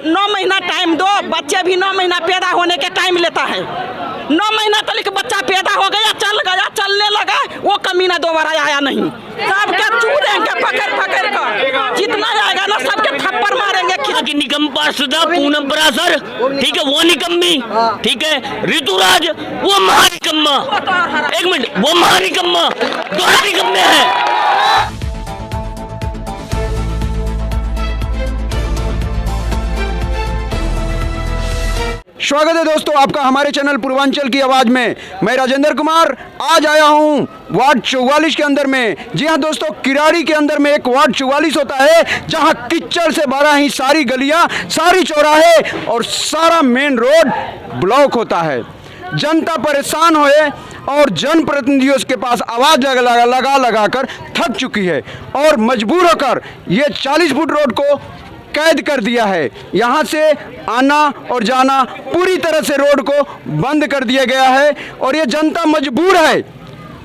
9 महीना टाइम दो, बच्चे भी 9 महीना पैदा होने के टाइम लेता है। 9 महीना तक बच्चा पैदा हो गया, चलने लगा, वो कमीना दोबारा आया नहीं। सबके चूरेंगे पकड़ कर, जितना आएगा ना सबके थप्पड़ मारेंगे। निकम पार्षद पूनम परासर, ठीक है, वो निकम्मी, ठीक है, ऋतुराज वो महानिकम्मा, एक मिनट, वो महानिकम्मा, दोनों निकम्मे हैं। स्वागत है दोस्तों आपका हमारे चैनल पूर्वांचल की आवाज में। मैं राजेंद्र कुमार आज आया हूं वार्ड 44 के अंदर में। जी हां दोस्तों, किराड़ी के अंदर में एक वार्ड 44 होता है जहां कीचड़ से भरा ही सारी गलियां, सारी चौराहे और सारा मेन रोड ब्लॉक होता है। जनता परेशान होए और जनप्रतिनिधियों के पास आवाज लगा कर थक चुकी है और मजबूर होकर ये 40 फुट रोड को कैद कर दिया है। यहाँ से आना और जाना पूरी तरह से रोड को बंद कर दिया गया है और ये जनता मजबूर है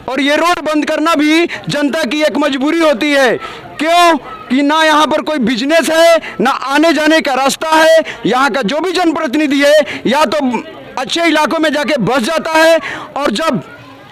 और ये रोड बंद करना भी जनता की एक मजबूरी होती है। क्यों कि ना यहाँ पर कोई बिजनेस है, ना आने जाने का रास्ता है। यहाँ का जो भी जनप्रतिनिधि है या तो अच्छे इलाकों में जाके बस जाता है और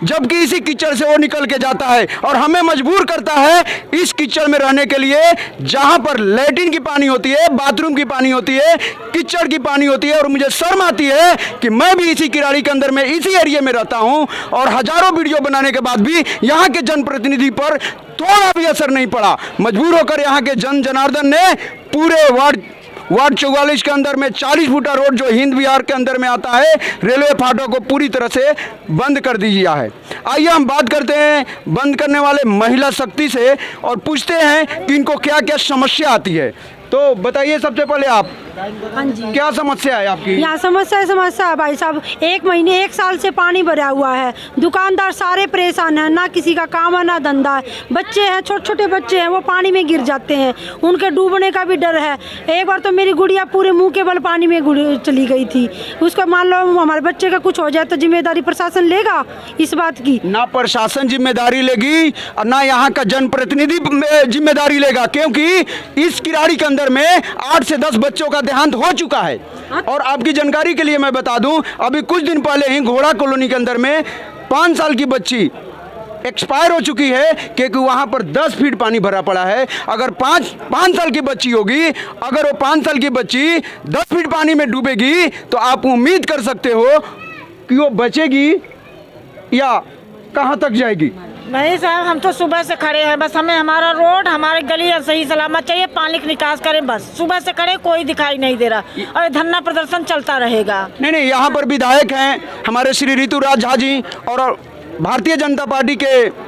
जबकि इसी कीचड़ से वो निकल के जाता है और हमें मजबूर करता है इस कीचड़ में रहने के लिए, जहां पर लैट्रिन की पानी होती है, बाथरूम की पानी होती है, कीचड़ की पानी होती है। और मुझे शर्म आती है कि मैं भी इसी किराड़ी के अंदर में इसी एरिया में रहता हूं और हजारों वीडियो बनाने के बाद भी यहां के जनप्रतिनिधि पर थोड़ा भी असर नहीं पड़ा। मजबूर होकर यहाँ के जनार्दन ने पूरे वार्ड 44 के अंदर में 40 फुटा रोड जो हिंद बिहार के अंदर में आता है, रेलवे फाटक को पूरी तरह से बंद कर दिया है। आइए हम बात करते हैं बंद करने वाले महिला शक्ति से और पूछते हैं कि इनको क्या क्या समस्या आती है। तो बताइए सबसे पहले आप, हाँ जी, क्या समस्या है आपकी? यहाँ समस्या है भाई साहब, 1 साल से पानी भरा हुआ है। दुकानदार सारे परेशान हैं, ना किसी का काम है ना धंधा है। बच्चे हैं, छोटे छोटे बच्चे हैं, वो पानी में गिर जाते हैं, उनके डूबने का भी डर है। एक बार तो मेरी गुड़िया पूरे मुंह के बल पानी में चली गई थी। उसको मान लो हमारे बच्चे का कुछ हो जाए तो जिम्मेदारी प्रशासन लेगा इस बात की? ना प्रशासन जिम्मेदारी लेगी और ना यहाँ का जनप्रतिनिधि जिम्मेदारी लेगा, क्योंकि इस किराड़ी के अंदर में 8 से 10 बच्चों का देहांत हो चुका है। और आपकी जानकारी के लिए मैं बता दूं, अभी कुछ दिन पहले ही घोड़ा कॉलोनी के अंदर में 5 साल की बच्ची एक्सपायर हो चुकी है क्योंकि वहां पर 10 फीट पानी भरा पड़ा है। अगर 5 साल की बच्ची होगी, अगर वो 5 साल की बच्ची 10 फीट पानी में डूबेगी तो आप उम्मीद कर सकते हो कि वो बचेगी या कहां तक जाएगी। नहीं साहब, हम तो सुबह से खड़े हैं, बस हमें हमारा रोड, हमारी गली सही सलामत चाहिए, पानी का निकास करें बस। सुबह से खड़े, कोई दिखाई नहीं दे रहा और धरना प्रदर्शन चलता रहेगा। नहीं, यहाँ पर विधायक हैं हमारे श्री ऋतुराज झा जी और भारतीय जनता पार्टी के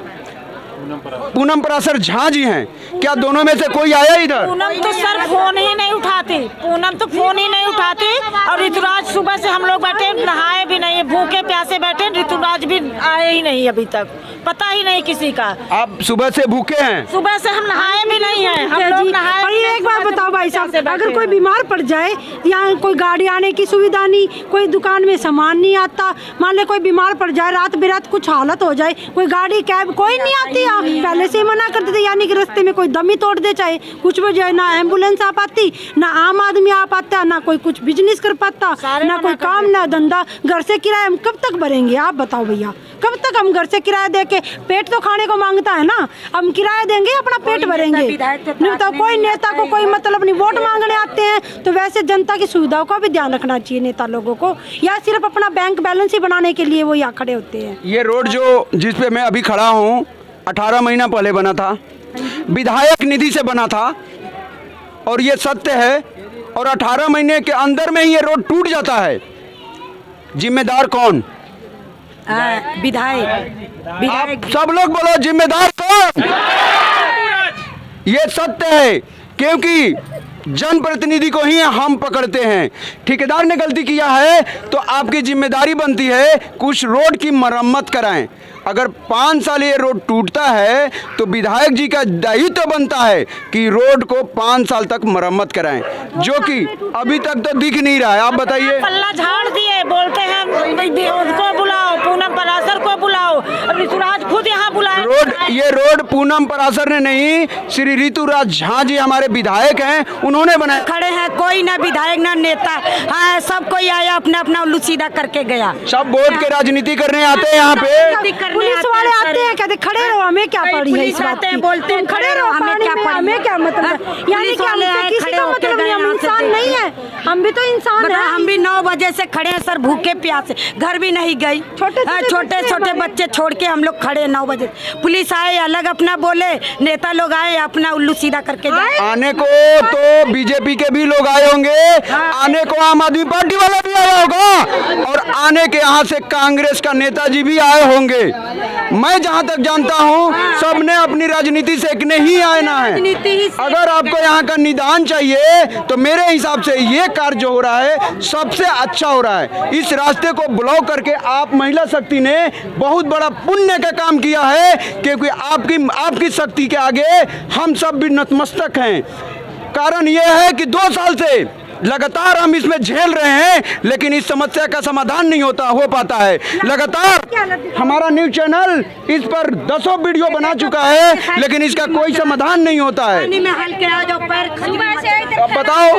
पूनम परासर झा जी हैं। क्या दोनों में से कोई आया इधर? पूनम तो सर फोन ही नहीं उठाती, पूनम तो फोन ही नहीं उठाती। और ऋतुराज सुबह से हम लोग बैठे, नहाए भी नहीं, भूखे प्यासे बैठे, ऋतुराज भी आए ही नहीं अभी तक, पता ही नहीं किसी का। आप सुबह से भूखे हैं? सुबह से हम नहाए भी नहीं हैं, हम लोग नहाए। और एक बात बताओ भाई साहब, अगर कोई बीमार पड़ जाए, यहाँ कोई गाड़ी आने की सुविधा नहीं, कोई दुकान में सामान नहीं आता, मान ले कोई बीमार पड़ जाए, रात बिरात कुछ हालत हो जाए, कोई गाड़ी कैब कोई नहीं आती। पहले से मना कर देते, यानी कि रास्ते में कोई दम ही तोड़ दे, चाहे कुछ भी जाए, ना एम्बुलेंस आ पाती, ना आम आदमी आ पाता, ना कोई कुछ बिजनेस कर पाता, ना कोई काम ना धंधा। घर से किराया हम कब तक भरेंगे आप बताओ भैया? कब तक हम घर से किराया दे के, पेट तो खाने को मांगता है ना, हम किराया देंगे अपना पेट भरेंगे? नहीं तो कोई नेता को कोई मतलब नहीं, वोट मांगने आते हैं तो वैसे जनता की सुविधाओं का भी ध्यान रखना चाहिए नेता लोगों को, या सिर्फ अपना बैंक बैलेंस ही बनाने के लिए वो यहाँ खड़े होते हैं। ये रोड जो जिस पे मैं अभी खड़ा हूँ 18 महीना पहले बना था, विधायक निधि से बना था और ये सत्य है। और 18 महीने के अंदर में ही ये रोड टूट जाता है। जिम्मेदार कौन? विधायक। सब लोग बोलो जिम्मेदार कौन? ये सत्य है क्योंकि जनप्रतिनिधि को ही हम पकड़ते हैं। ठेकेदार ने गलती किया है तो आपकी जिम्मेदारी बनती है कुछ रोड की मरम्मत कराएं। अगर 5 साल ये रोड टूटता है तो विधायक जी का दायित्व बनता है कि रोड को 5 साल तक मरम्मत कराएं, जो कि अभी तक तो दिख नहीं रहा है। आप बताइए। पल्ला झाड़ दिए, बोलते हैं उसको बुलाओ, पूनम परासर को बुलाओ, ऋतुराज खुद यहाँ बुलाए। ये रोड पूनम परासर ने नहीं, श्री ऋतुराज झा जी हमारे विधायक हैं, उन्होंने बनाया। खड़े हैं, कोई ना विधायक ना नेता, हाँ सब कोई आया अपना अपना उल्लू सीधा करके गया। सब वोट के राजनीति करने आते हैं यहाँ पे। पुलिस वाले आते हैं, कहते खड़े रहो, हमें क्या पड़ी है इस बात की, बोलते हैं खड़े रहो, हमें क्या पड़ी, हमें क्या मतलब, यानी कि हमसे किसी का मतलब नहीं, हम इंसान नहीं है, हम भी तो इंसान हैं। हम भी 9 बजे से खड़े हैं सर, भूखे प्यासे, घर भी नहीं गई, छोटे छोटे बच्चे छोड़ के हम लोग खड़े 9 बजे। पुलिस आए अलग अपना बोले, नेता लोग आए अपना उल्लू सीधा करके गए। आने को तो बीजेपी के भी लोग आए होंगे, आने को आम आदमी पार्टी वाला भी आया होगा, और आने के यहाँ से कांग्रेस का नेताजी भी आए होंगे। मैं जहाँ तक जानता हूँ सबने अपनी राजनीति सीखने ही आना है। अगर आपको यहाँ का निदान चाहिए तो मेरे हिसाब से ये कार्य जो हो रहा है सबसे अच्छा हो रहा है। इस रास्ते को ब्लॉक करके आप महिला शक्ति ने बहुत बड़ा पुण्य का काम किया है, क्योंकि आपकी शक्ति के आगे हम सब भी नतमस्तक हैं। कारण यह है कि 2 साल से लगातार हम इसमें झेल रहे हैं, लेकिन इस समस्या का समाधान नहीं हो पाता है। लगातार हमारा न्यूज चैनल इस पर 10 वीडियो बना चुका है, लेकिन इसका कोई समाधान नहीं होता है। अब बताओ।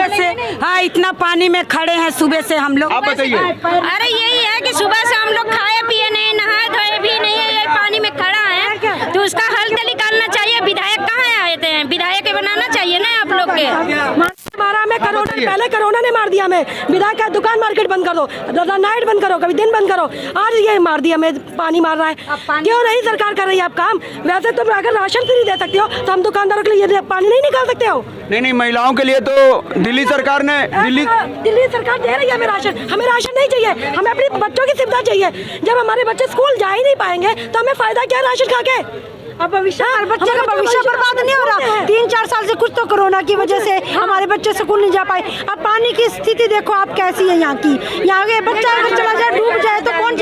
हाँ, इतना पानी में खड़े हैं सुबह से हम लोग। आप बताइए। अरे यही है कि सुबह से हम लोग खाए पिए नहीं, नहाए धोए भी नहीं है, ये पानी में खड़ा है, तो उसका हल तो निकालना चाहिए। विधायक कहाँ आए थे? विधायक बनाना चाहिए ना आप लोग के। मारा हमें कोरोना, पहले कोरोना ने मार दिया हमें। विधायक का दुकान मार्केट बंद कर दो, नाइट बंद करो, कभी दिन बंद करो, आज ये मार दिया हमें, पानी मार रहा है। क्यों नहीं सरकार कर रही है आप काम? वैसे तुम अगर राशन फ्री दे सकते हो तो हम दुकानदारों के लिए पानी नहीं निकाल सकते हो? नहीं, महिलाओं के लिए तो दिल्ली सरकार ने दिल्ली सरकार दे रही है हमें राशन। हमें राशन नहीं चाहिए, हमें अपने बच्चों की सुविधा चाहिए। जब हमारे बच्चे स्कूल जा ही नहीं पाएंगे तो हमें फायदा क्या राशन खा के? अब भविष्य, बच्चे का भविष्य बर्बाद नहीं हो रहा। 3-4 साल से कुछ तो कोरोना की वजह से हमारे बच्चे स्कूल नहीं जा पाए। अब पानी की स्थिति देखो आप कैसी है यहाँ की। यहाँ के बच्चा अगर चला जाए, डूब जाए तो कौन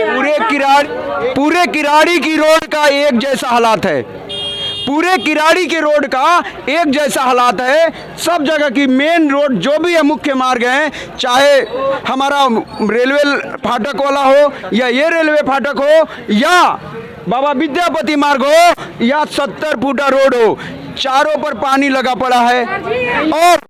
पूरे किराड़ी की रोड का एक जैसा हालात है। पूरे किराड़ी के रोड का एक जैसा हालात है। सब जगह की मेन रोड जो भी है, मुख्य मार्ग हैं, चाहे हमारा रेलवे फाटक वाला हो या ये रेलवे फाटक हो या बाबा विद्यापति मार्ग हो या 70 फुटा रोड हो, चारों पर पानी लगा पड़ा है। और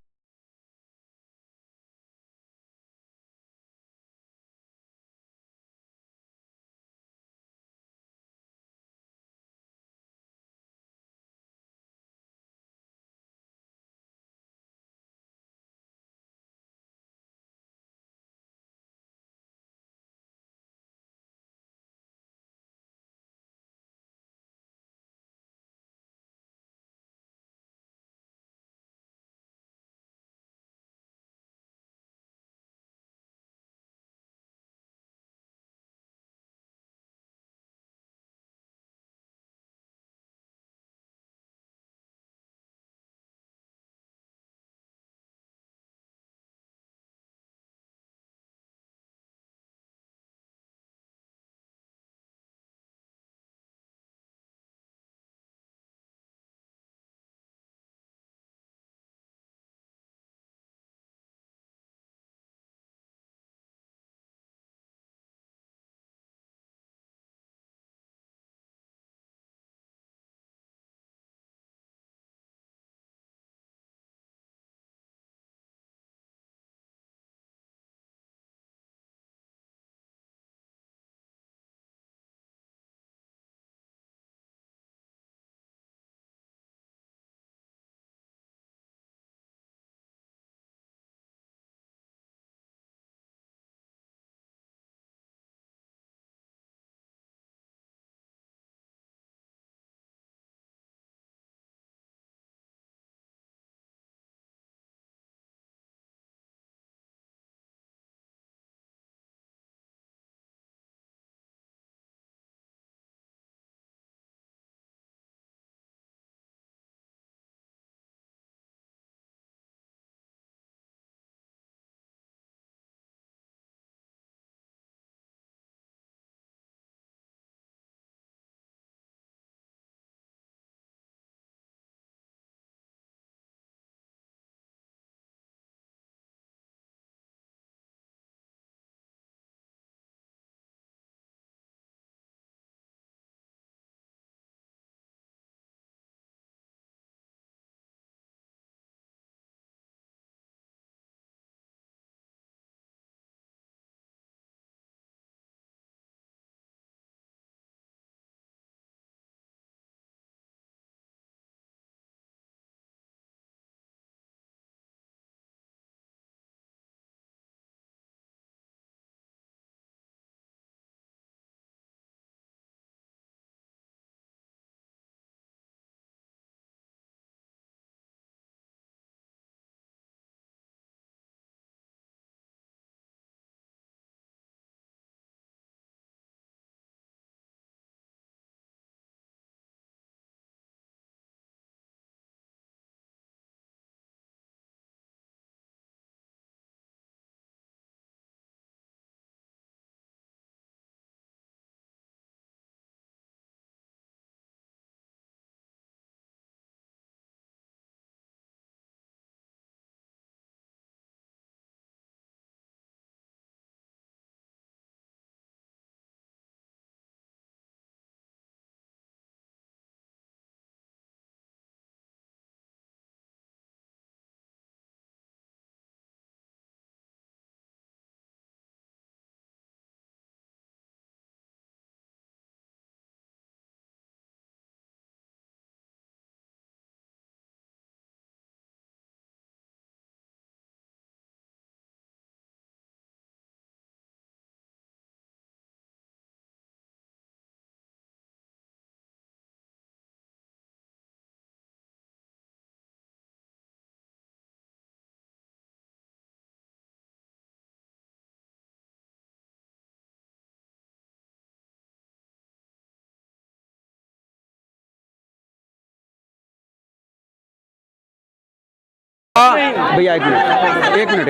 भैया एक मिनट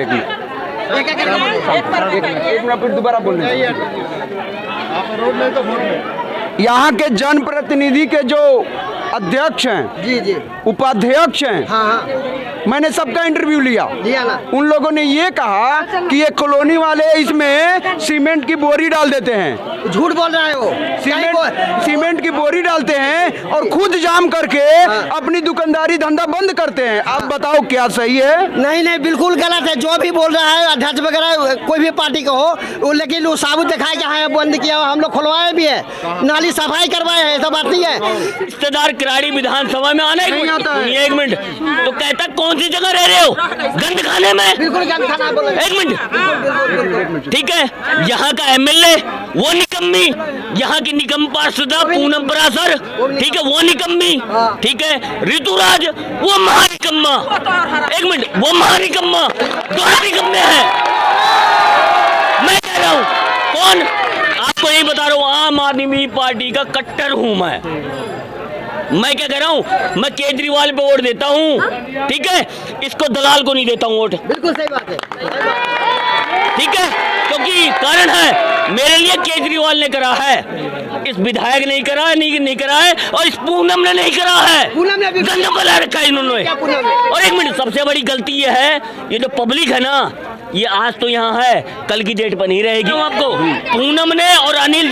फिर दोबारा बोलने। यहाँ के जनप्रतिनिधि के जो अध्यक्ष हैं, जी उपाध्यक्ष हैं, हाँ, मैंने सबका इंटरव्यू लिया ना। उन लोगों ने ये कहा कि ये कॉलोनी वाले इसमें सीमेंट की बोरी डाल देते हैं। झूठ बोल रहा है वो। सीमेंट की बोरी डालते हैं और खुद जाम करके अपनी दुकानदारी धंधा बंद करते हैं। आप बताओ क्या सही है? नहीं, बिल्कुल गलत है। जो भी बोल रहा है अध्यक्ष वगैरह कोई भी पार्टी का हो, लेकिन वो साबुत दिखाया कि हाँ बंद किया, हम लोग खुलवाए भी है, नाली सफाई करवाए हैं, ऐसा बात नहीं है। रिश्तेदार किराड़ी विधानसभा में आना नहीं आता है। एक मिनट, तो कहता कौन सी जगह रह रहे हो? गंद खाने में? बिल्कुल गंद खाना। एक मिनट, ठीक है। यहाँ का एमएलए वो निकम्मी, यहाँ की निकम पार्षदा पूनम परासर, ठीक है, वो निकम्मी, ठीक है। ऋतुराज वो महानिकम्मा। एक मिनट, वो महानिकम्मा, दोनों निकम्मे हैं। मैं कह रहा हूँ कौन, आपको यही बता रहा हूँ, आम आदमी पार्टी का कट्टर हूँ मैं क्या कह रहा हूँ, मैं केजरीवाल पे वोट देता हूँ, ठीक है, इसको दलाल को नहीं देता हूँ वोट। बिल्कुल सही बात है, ठीक है, क्योंकि कारण है मेरे लिए केजरीवाल ने करा है, इस विधायक नहीं करा है, नहीं करा है, और इस पूनम ने नहीं करा है। गंदा बना रखा है इन्होंने। और एक मिनट, सबसे बड़ी गलती ये है, ये जो पब्लिक है ना, ये आज तो यहाँ है, कल की डेट पर नहीं रहेगी। आपको पूनम ने और अनिल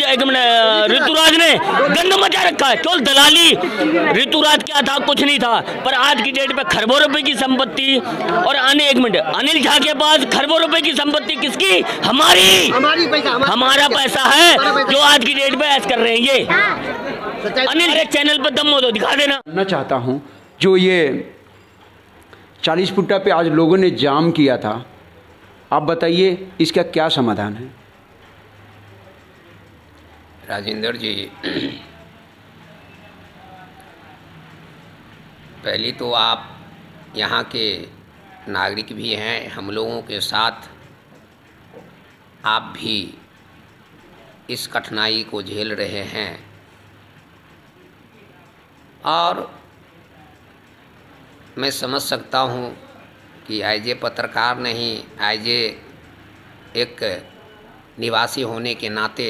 ऋतुराज ने गंद मचा रखा है, केवल दलाली। ऋतुराज क्या था, कुछ नहीं था, पर आज की डेट पे खरबों रुपए की संपत्ति। और अनिल झा के पास खरबों रुपए की संपत्ति किसकी? हमारा पैसा है, जो आज की डेट पे ऐसा कर रहे हैं ये। अनिल के चैनल पर दम हो तो दिखा देना। मैं चाहता हूँ जो ये 40 फुट्टा पे आज लोगों ने जाम किया था, आप बताइए इसका क्या समाधान है? राजेंद्र जी, पहले तो आप यहाँ के नागरिक भी हैं, हम लोगों के साथ आप भी इस कठिनाई को झेल रहे हैं, और मैं समझ सकता हूँ कि एज ए पत्रकार नहीं, एज एक निवासी होने के नाते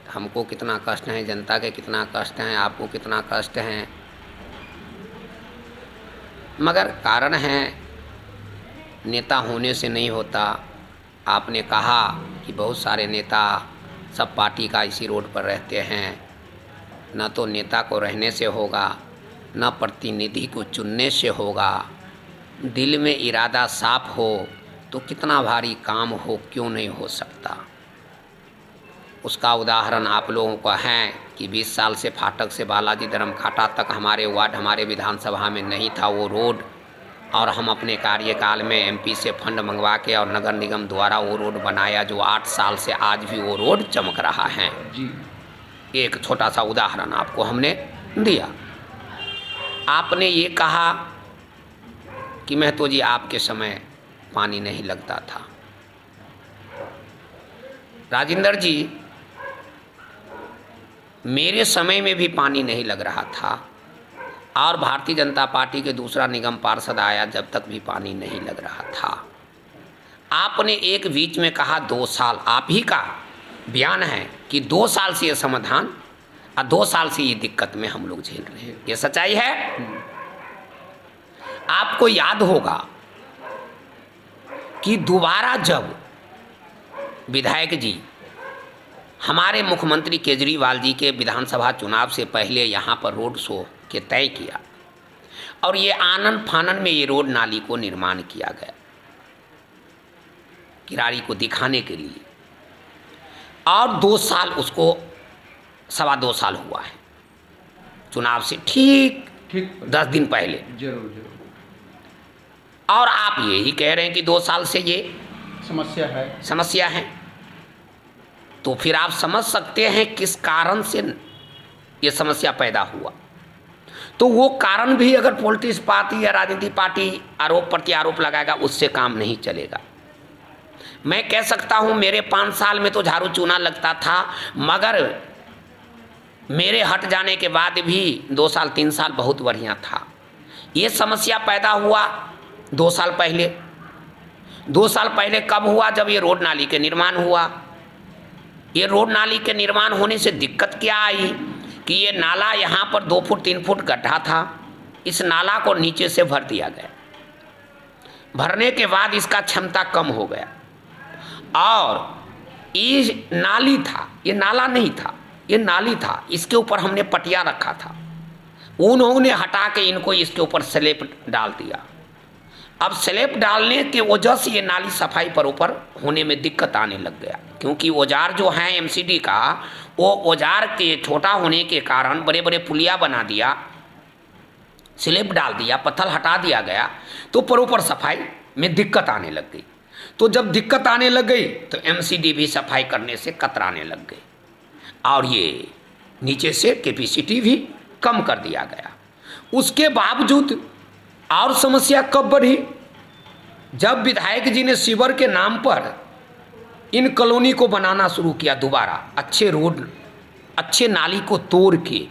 हमको कितना कष्ट है, जनता के कितना कष्ट है, आपको कितना कष्ट है। मगर कारण है नेता होने से नहीं होता। आपने कहा कि बहुत सारे नेता सब पार्टी का इसी रोड पर रहते हैं, न तो नेता को रहने से होगा, न प्रतिनिधि को चुनने से होगा। दिल में इरादा साफ हो तो कितना भारी काम हो क्यों नहीं हो सकता। उसका उदाहरण आप लोगों का है कि 20 साल से फाटक से बालाजी धर्मघाटा तक हमारे वार्ड, हमारे विधानसभा में नहीं था वो रोड, और हम अपने कार्यकाल में एमपी से फंड मंगवा के और नगर निगम द्वारा वो रोड बनाया, जो 8 साल से आज भी वो रोड चमक रहा है जी। एक छोटा सा उदाहरण आपको हमने दिया। आपने ये कहा कि महतो जी आपके समय पानी नहीं लगता था। राजेंद्र जी, मेरे समय में भी पानी नहीं लग रहा था, और भारतीय जनता पार्टी के दूसरा निगम पार्षद आया जब तक भी पानी नहीं लग रहा था। आपने एक बीच में कहा 2 साल, आप ही का बयान है कि 2 साल से ये समाधान, और 2 साल से ये दिक्कत में हम लोग झेल रहे हैं। ये सच्चाई है। आपको याद होगा कि दोबारा जब विधायक जी हमारे मुख्यमंत्री केजरीवाल जी के विधानसभा चुनाव से पहले यहाँ पर रोड शो के तय किया, और ये आनन फानन में ये रोड नाली को निर्माण किया गया किराड़ी को दिखाने के लिए, और 2 साल उसको 2.25 साल हुआ है चुनाव से ठीक 10 दिन पहले। जरूर। और आप यही कह रहे हैं कि 2 साल से ये समस्या है। तो फिर आप समझ सकते हैं किस कारण से ये समस्या पैदा हुआ। तो वो कारण भी अगर पॉलिटिक्स पार्टी या राजनीतिक पार्टी आरोप प्रत्यारोप लगाएगा, उससे काम नहीं चलेगा। मैं कह सकता हूँ मेरे 5 साल में तो झाड़ू चूना लगता था, मगर मेरे हट जाने के बाद भी 2 साल 3 साल बहुत बढ़िया था। ये समस्या पैदा हुआ 2 साल पहले। 2 साल पहले कब हुआ? जब ये रोड नाली के निर्माण हुआ। ये रोड नाली के निर्माण होने से दिक्कत क्या आई कि ये नाला यहाँ पर 2 फुट 3 फुट गड्ढा था, इस नाला को नीचे से भर दिया गया। भरने के बाद इसका क्षमता कम हो गया और ये नाली था, ये नाला नहीं था, ये नाली था। इसके ऊपर हमने पटिया रखा था, उन्होंने हटा के इनको इसके ऊपर स्लैब डाल दिया। अब स्लैब डालने के वजह से ये नाली सफाई पर ऊपर होने में दिक्कत आने लग गया, क्योंकि औजार जो है एमसीडी का, वो औजार के छोटा होने के कारण बड़े बड़े पुलिया बना दिया, स्लैब डाल दिया, पत्थर हटा दिया गया, तो पर ऊपर सफाई में दिक्कत आने लग गई। तो जब दिक्कत आने लग गई तो एमसीडी भी सफाई करने से कतराने लग गई और ये नीचे से कैपेसिटी भी कम कर दिया गया। उसके बावजूद और समस्या कब बढ़ी? जब विधायक जी ने सीवर के नाम पर इन कॉलोनी को बनाना शुरू किया दोबारा, अच्छे रोड, अच्छे नाली को तोड़ के,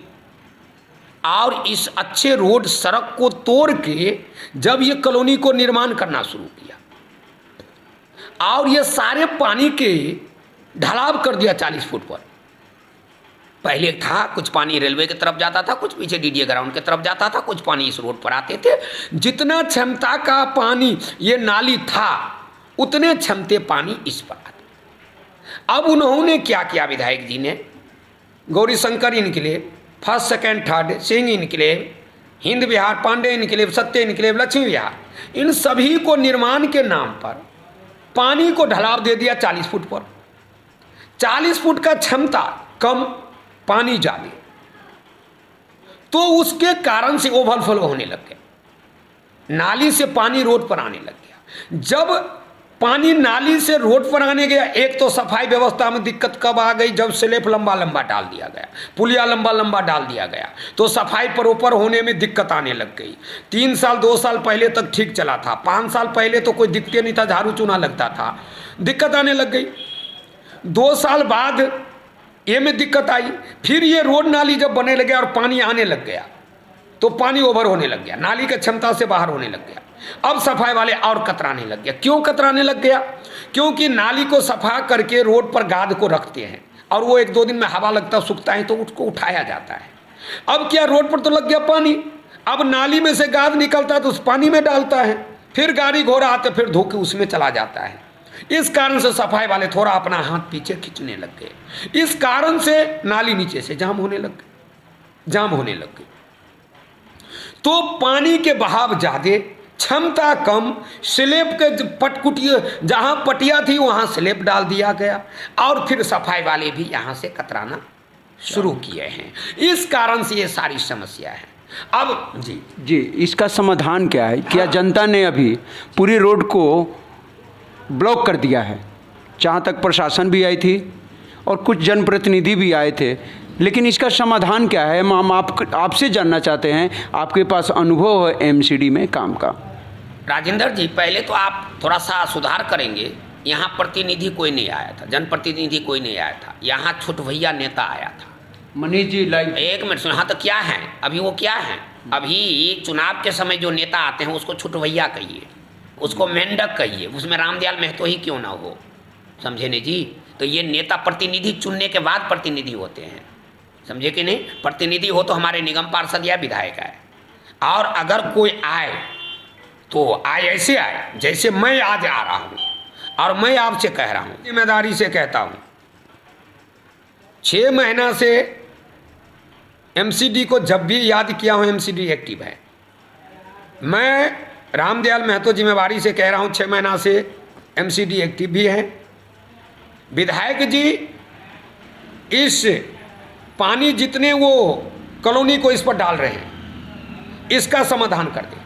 और इस अच्छे रोड सड़क को तोड़ के जब ये कॉलोनी को निर्माण करना शुरू किया और ये सारे पानी के ढलाव कर दिया 40 फुट पर। पहले था कुछ पानी रेलवे की तरफ जाता था, कुछ पीछे डीडीए ग्राउंड की तरफ जाता था, कुछ पानी इस रोड पर आते थे। जितना क्षमता का पानी ये नाली था उतने क्षमते पानी इस पर आते। अब उन्होंने क्या किया? विधायक जी ने Gauri Shankar enclave, first second third, Singh enclave, Hind Vihar, Pande enclave, Satya enclave, Lakshmi Vihar, इन सभी को निर्माण के नाम पर पानी को ढलाव दे दिया 40 फुट पर। 40 फुट का क्षमता कम, पानी ज्यादा, तो उसके कारण से ओवरफ्लो होने लग गया, नाली से पानी रोड पर आने लग गया। जब पानी नाली से रोड पर आने गया, एक तो सफाई व्यवस्था में दिक्कत कब आ गई? जब स्लैब लंबा लंबा डाल दिया गया, पुलिया लंबा लंबा डाल दिया गया, तो सफाई पर ऊपर होने में दिक्कत आने लग गई। 3 साल 2 साल पहले तक ठीक चला था, 5 साल पहले तो कोई दिक्कत नहीं था, झाड़ू चूना लगता था, दिक्कत आने लग गई। 2 साल बाद ये में दिक्कत आई, फिर ये रोड नाली जब बने लगे और पानी आने लग गया तो पानी ओवर होने लग गया, नाली के क्षमता से बाहर होने लग गया। अब सफाई वाले और कतराने लग गया। क्यों कतराने लग गया? क्योंकि नाली को सफा करके रोड पर गाद को रखते हैं और वो 1-2 दिन में हवा लगता सूखता है तो उसको उठाया जाता है। अब क्या, रोड पर तो लग गया पानी, अब नाली में से गाद निकलता है तो उस पानी में डालता है, फिर गाड़ी घोड़ा आते फिर धो के उसमें चला जाता है। इस कारण से सफाई वाले थोड़ा अपना हाथ पीछे खींचने लग गए। इस कारण से नाली नीचे से जाम होने लग गई, तो पानी के बहाव ज्यादा, क्षमता कम, स्लैब के पटकुटिया जहां पटिया थी वहां स्लैब डाल दिया गया और फिर सफाई वाले भी यहां से कतराना शुरू किए हैं। इस कारण से ये सारी समस्या है। अब जी इसका समाधान क्या है? क्या जनता ने अभी पूरी रोड को ब्लॉक कर दिया है? जहाँ तक प्रशासन भी आई थी और कुछ जनप्रतिनिधि भी आए थे, लेकिन इसका समाधान क्या है? हम आपसे जानना चाहते हैं, आपके पास अनुभव है एमसीडी में काम का। राजेंद्र जी, पहले तो आप थोड़ा सा सुधार करेंगे। यहाँ प्रतिनिधि कोई नहीं आया था, जनप्रतिनिधि कोई नहीं आया था, यहाँ छोट भैया नेता आया था। मनीष जी लाइव 1 मिनट सुना। हाँ, तो क्या है अभी? वो क्या है अभी? चुनाव के समय जो नेता आते हैं उसको छोट भैया कहिए, उसको मेंढक कहिए, उसमें रामदयाल महतो ही क्यों ना हो, समझे नहीं जी? तो ये नेता प्रतिनिधि चुनने के बाद प्रतिनिधि होते हैं, समझे कि नहीं? प्रतिनिधि हो तो हमारे निगम पार्षद या विधायक आए, और अगर कोई आए तो आए ऐसे आए जैसे मैं आज आ रहा हूँ और मैं आपसे कह रहा हूँ, जिम्मेदारी से कहता हूँ, 6 महीना से एमसीडी को जब भी याद किया हूँ एमसीडी एक्टिव है। मैं रामदयाल महतो जिम्मेवारी से कह रहा हूँ 6 महीना से एमसीडी एक्टिव भी है। विधायक जी इस पानी जितने वो कॉलोनी को इस पर डाल रहे हैं इसका समाधान कर दे,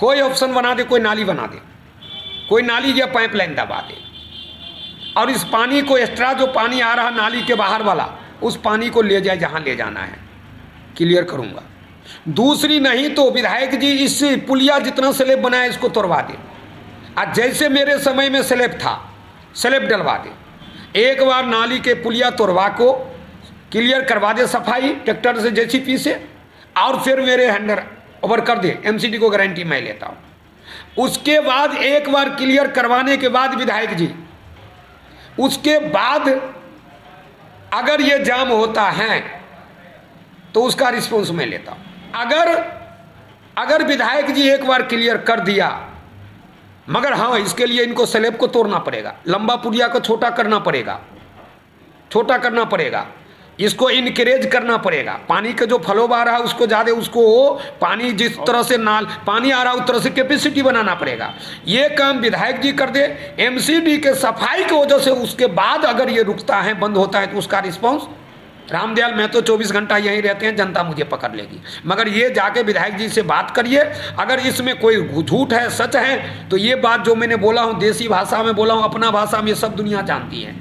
कोई ऑप्शन बना दे, कोई नाली बना दे, कोई नाली या पाइपलाइन दबा दे और इस पानी को एक्स्ट्रा जो पानी आ रहा नाली के बाहर वाला उस पानी को ले जाए जहाँ ले जाना है, क्लियर करूँगा। दूसरी नहीं तो विधायक जी इस पुलिया जितना स्लैब बनाया इसको तोड़वा दे, आज जैसे मेरे समय में स्लैब था स्लैब डलवा दे। एक बार नाली के पुलिया तोड़वा को क्लियर करवा दे सफाई ट्रैक्टर से जेसीबी से, और फिर मेरे हैंडर ओवर कर दे। एमसीडी को गारंटी मैं लेता हूँ। उसके बाद एक बार क्लियर करवाने के बाद विधायक जी, उसके बाद अगर ये जाम होता है तो उसका रिस्पॉन्स मैं लेता हूं। अगर विधायक जी एक बार क्लियर कर दिया, मगर हाँ इसके लिए इनको स्लैब को तोड़ना पड़ेगा, लंबा पुलिया को छोटा करना पड़ेगा, इसको इनकरेज करना पड़ेगा। पानी का जो फ्लो आ रहा है उसको ज़्यादा, उसको पानी जिस तरह से पानी आ रहा है उस तरह से कैपेसिटी बनाना पड़ेगा। ये काम विधायक जी कर दे, एमसीडी के सफाई की वजह से उसके बाद अगर ये रुकता है, बंद होता है, तो उसका रिस्पॉन्स रामदयाल मैं तो 24 घंटा यहीं रहते हैं, जनता मुझे पकड़ लेगी। मगर ये जाके विधायक जी से बात करिए, अगर इसमें कोई झूठ है सच है तो ये बात जो मैंने बोला हूँ देसी भाषा में बोला हूँ, अपना भाषा में सब दुनिया जानती है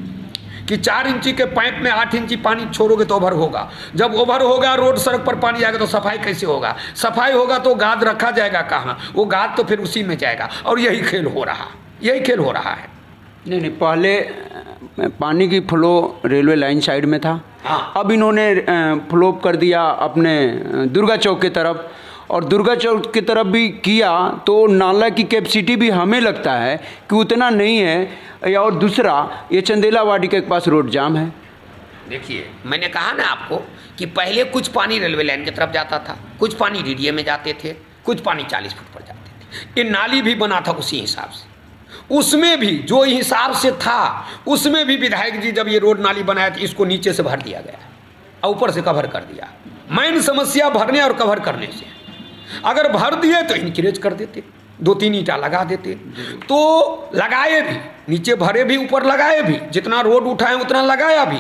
कि 4 इंची के पाइप में 8 इंची पानी छोड़ोगे तो ओवर होगा। जब ओवर होगा, रोड सड़क पर पानी आएगा तो सफाई कैसे होगा? सफाई होगा तो गाद रखा जाएगा कहाँ? वो गाद तो फिर उसी में जाएगा। और यही खेल हो रहा है। नहीं, पहले पानी की फ्लो रेलवे लाइन साइड में था। हाँ। अब इन्होंने फ्लो कर दिया अपने दुर्गा चौक की तरफ, और दुर्गा चौक की तरफ भी किया तो नाला की कैपेसिटी भी हमें लगता है कि उतना नहीं है। और दूसरा, ये चंदेला वाटिका के पास रोड जाम है। देखिए, मैंने कहा ना आपको कि पहले कुछ पानी रेलवे लाइन की तरफ जाता था, कुछ पानी डीडीए में जाते थे, कुछ पानी 40 फुट पर जाते थे। ये नाली भी बना था उसी हिसाब से, उसमें भी जो हिसाब से था उसमें भी विधायक जी जब ये रोड नाली बनाया तो इसको नीचे से भर दिया गया और ऊपर से कवर कर दिया। मेन समस्या भरने और कवर करने से। अगर भर दिए तो इनकरेज कर देते, 2-3 ईंटा लगा देते, तो लगाए भी, नीचे भरे भी, ऊपर लगाए भी, जितना रोड उठाए उतना लगाया भी।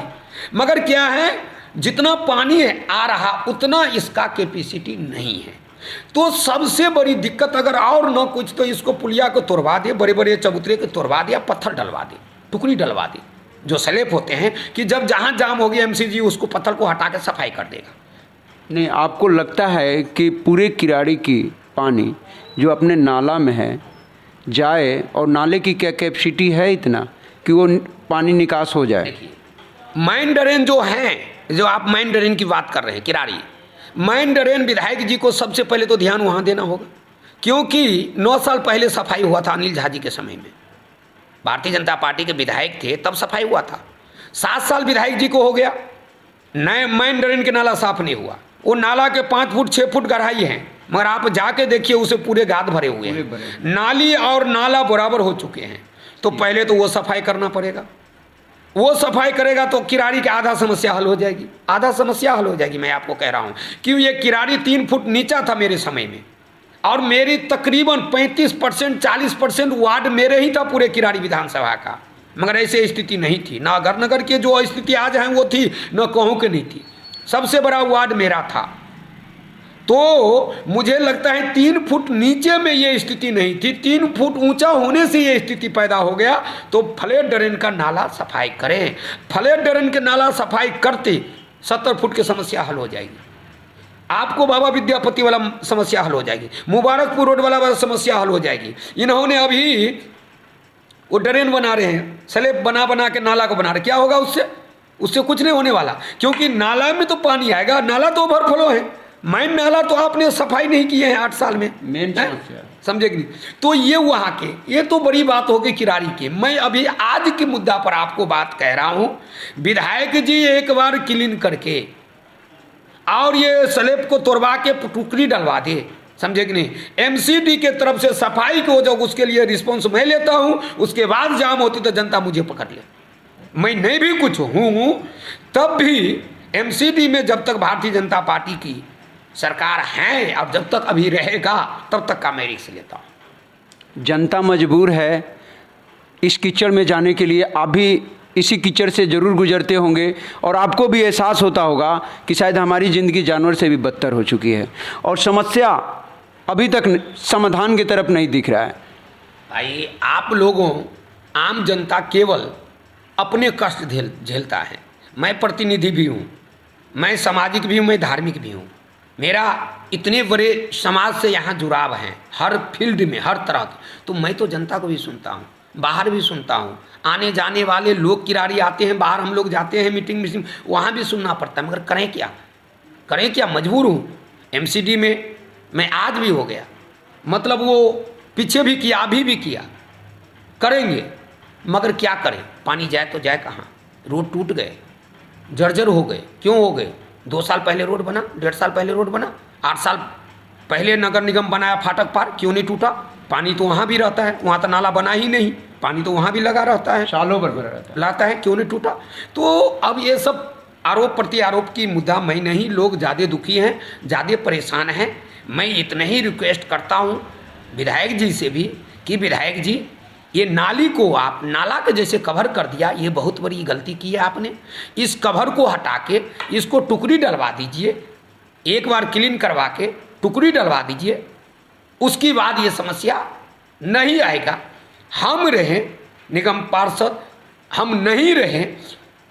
मगर क्या है, जितना पानी आ रहा उतना इसका कैपेसिटी नहीं है। तो सबसे बड़ी दिक्कत, अगर और न कुछ तो इसको पुलिया को तोड़वा दे, बड़े बड़े चबूतरे को तोड़वा दे, पत्थर डलवा दे, टुकड़ी डलवा दे, जो स्लैब होते हैं कि जब जहाँ जाम होगी एमसीजी उसको पत्थर को हटा के सफाई कर देगा। नहीं, आपको लगता है कि पूरे किराड़ी की पानी जो अपने नाला में है जाए, और नाले की क्या कैपेसिटी है इतना कि वो पानी निकास हो जाए? देखिए, मेन ड्रेन जो है, जो आप मेन ड्रेन की बात कर रहे हैं, किराड़ी मेन ड्रेन, विधायक जी को सबसे पहले तो ध्यान वहाँ देना होगा, क्योंकि 9 साल पहले सफाई हुआ था अनिल झा जी के समय में, भारतीय जनता पार्टी के विधायक थे, तब सफाई हुआ था। 7 साल विधायक जी को हो गया, नए मेन ड्रेन के नाला साफ नहीं हुआ। वो नाला के 5 फुट 6 फुट गहराई है, मगर आप जाके देखिए उसे पूरे गाद भरे हुए हैं, नाली और नाला बराबर हो चुके हैं। तो पहले तो वो सफाई करना पड़ेगा। वो सफाई करेगा तो किराड़ी की आधा समस्या हल हो जाएगी, आधा समस्या हल हो जाएगी। मैं आपको कह रहा हूँ कि ये किराड़ी 3 फुट नीचा था मेरे समय में, और मेरी तकरीबन 35% 40% वार्ड मेरे ही था पूरे किराड़ी विधानसभा का। मगर ऐसे स्थिति नहीं थी, ना अगरनगर की जो स्थिति आज है वो थी, न कहूँ की नहीं थी। सबसे बड़ा वार्ड मेरा था। तो मुझे लगता है 3 फुट नीचे में ये स्थिति नहीं थी, 3 फुट ऊंचा होने से ये स्थिति पैदा हो गया। तो फ्लैट ड्रेन का नाला सफाई करें। फ्लैट ड्रेन के नाला सफाई करते 70 फुट की समस्या हल हो जाएगी। आपको बाबा विद्यापति वाला समस्या हल हो जाएगी, मुबारकपुर रोड वाला समस्या हल हो जाएगी। इन्होंने अभी वो ड्रेन बना रहे हैं, स्लैब बना के नाला को बना रहे। क्या होगा उससे कुछ नहीं होने वाला, क्योंकि नाला में तो पानी आएगा, नाला तो ओवरफ्लो है। मेन नाला तो आपने सफाई नहीं की है 8 साल में, मेन समझे कि नहीं? तो ये वहाँ के, ये तो बड़ी बात होगी किराड़ी की। मैं अभी आज के मुद्दा पर आपको बात कह रहा हूँ। विधायक जी एक बार क्लीन करके और ये स्लैब को तोड़वा के टुकड़ी डलवा दे, समझे कि नहीं? एमसीडी के तरफ से सफाई को जो उसके लिए रिस्पॉन्स मैं लेता हूँ, उसके बाद जाम होती तो जनता मुझे पकड़ ले। मैं नहीं भी कुछ हूँ, तब भी एमसीडी में जब तक भारतीय जनता पार्टी की सरकार है और जब तक अभी रहेगा तब तक का मैं रिस्क लेता हूँ। जनता मजबूर है इस कीचड़ में जाने के लिए। आप भी इसी कीचड़ से ज़रूर गुजरते होंगे और आपको भी एहसास होता होगा कि शायद हमारी ज़िंदगी जानवर से भी बदतर हो चुकी है और समस्या अभी तक समाधान की तरफ नहीं दिख रहा है। भाई, आप लोगों, आम जनता केवल अपने कष्ट झेलता है। मैं प्रतिनिधि भी हूँ, मैं सामाजिक भी हूँ, मैं धार्मिक भी हूँ। मेरा इतने बड़े समाज से यहाँ जुड़ाव है, हर फील्ड में, हर तरह की। तो मैं तो जनता को भी सुनता हूँ, बाहर भी सुनता हूँ। आने जाने वाले लोग किराड़ी आते हैं, बाहर हम लोग जाते हैं मीटिंग, वहाँ भी सुनना पड़ता है। मगर करें क्या, मजबूर हूँ। एमसीडी में मैं आज भी हो गया, मतलब वो पीछे भी किया, अभी भी किया, करेंगे, मगर क्या करें? पानी जाए तो जाए कहाँ? रोड टूट गए, जर्जर हो गए। क्यों हो गए? 2 साल पहले रोड बना, 1.5 साल पहले रोड बना, 8 साल पहले नगर निगम बनाया फाटक पार, क्यों नहीं टूटा? पानी तो वहाँ भी रहता है, वहाँ तो नाला बना ही नहीं, पानी तो वहाँ भी लगा रहता है, सालों भर रहता है, लाता है, क्यों नहीं टूटा? तो अब ये सब आरोप प्रत्यारोप की मुद्दा मैं नहीं, लोग ज़्यादा दुखी हैं, ज़्यादा परेशान हैं। मैं इतना ही रिक्वेस्ट करता हूँ विधायक जी से भी कि विधायक जी, ये नाली को आप नाला के जैसे कवर कर दिया, ये बहुत बड़ी गलती की है आपने। इस कवर को हटा के इसको टुकड़ी डलवा दीजिए, एक बार क्लीन करवा के टुकड़ी डलवा दीजिए, उसकी बाद ये समस्या नहीं आएगा। हम रहे निगम पार्षद, हम नहीं रहे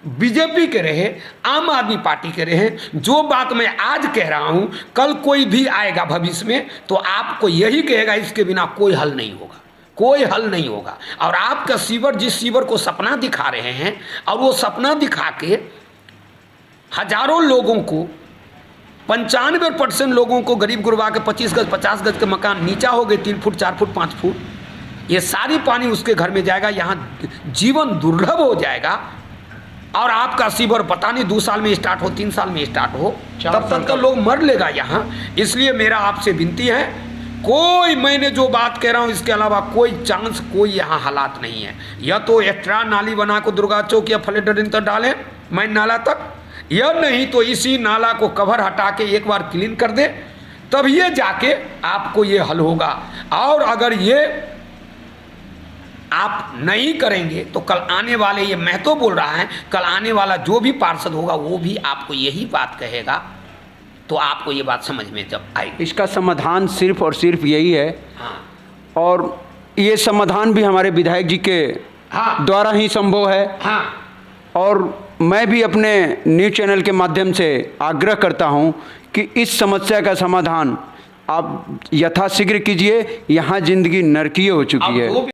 बीजेपी के रहे, आम आदमी पार्टी के रहे, जो बात मैं आज कह रहा हूँ कल कोई भी आएगा भविष्य में तो आपको यही कहेगा, इसके बिना कोई हल नहीं होगा, कोई हल नहीं होगा। और आपका सीवर, जिस सीवर को सपना दिखा रहे हैं, और वो सपना दिखा के हजारों लोगों को, 95% लोगों को, गरीब गुरबा के 25 गज 50 गज के मकान नीचा हो गए, 3 फुट 4 फुट 5 फुट, ये सारी पानी उसके घर में जाएगा, यहाँ जीवन दुर्लभ हो जाएगा। और आपका सीवर पता नहीं 2 साल में स्टार्ट हो, 3 साल में स्टार्ट हो, तब तक तो लोग मर लेगा यहाँ। इसलिए मेरा आपसे विनती है, कोई, मैंने जो बात कह रहा हूँ इसके अलावा कोई चांस, कोई यहाँ हालात नहीं है। या तो एक्स्ट्रा नाली बना को दुर्गा चौक या फ्लड तक डालें मैं नाला तक, या नहीं तो इसी नाला को कवर हटा के एक बार क्लीन कर दे, तब ये जाके आपको ये हल होगा। और अगर ये आप नहीं करेंगे तो कल आने वाले, ये मैं तो बोल रहा है, कल आने वाला जो भी पार्षद होगा वो भी आपको यही बात कहेगा, तो आपको ये बात समझ में जब आएगी। इसका समाधान सिर्फ और सिर्फ यही है। हाँ। और ये समाधान भी हमारे विधायक जी के हाँ। द्वारा ही संभव है। हाँ। और मैं भी अपने न्यूज़ चैनल के माध्यम से आग्रह करता हूं कि इस समस्या का समाधान आप यथाशीघ्र कीजिए। यहाँ जिंदगी नरकीय हो चुकी है।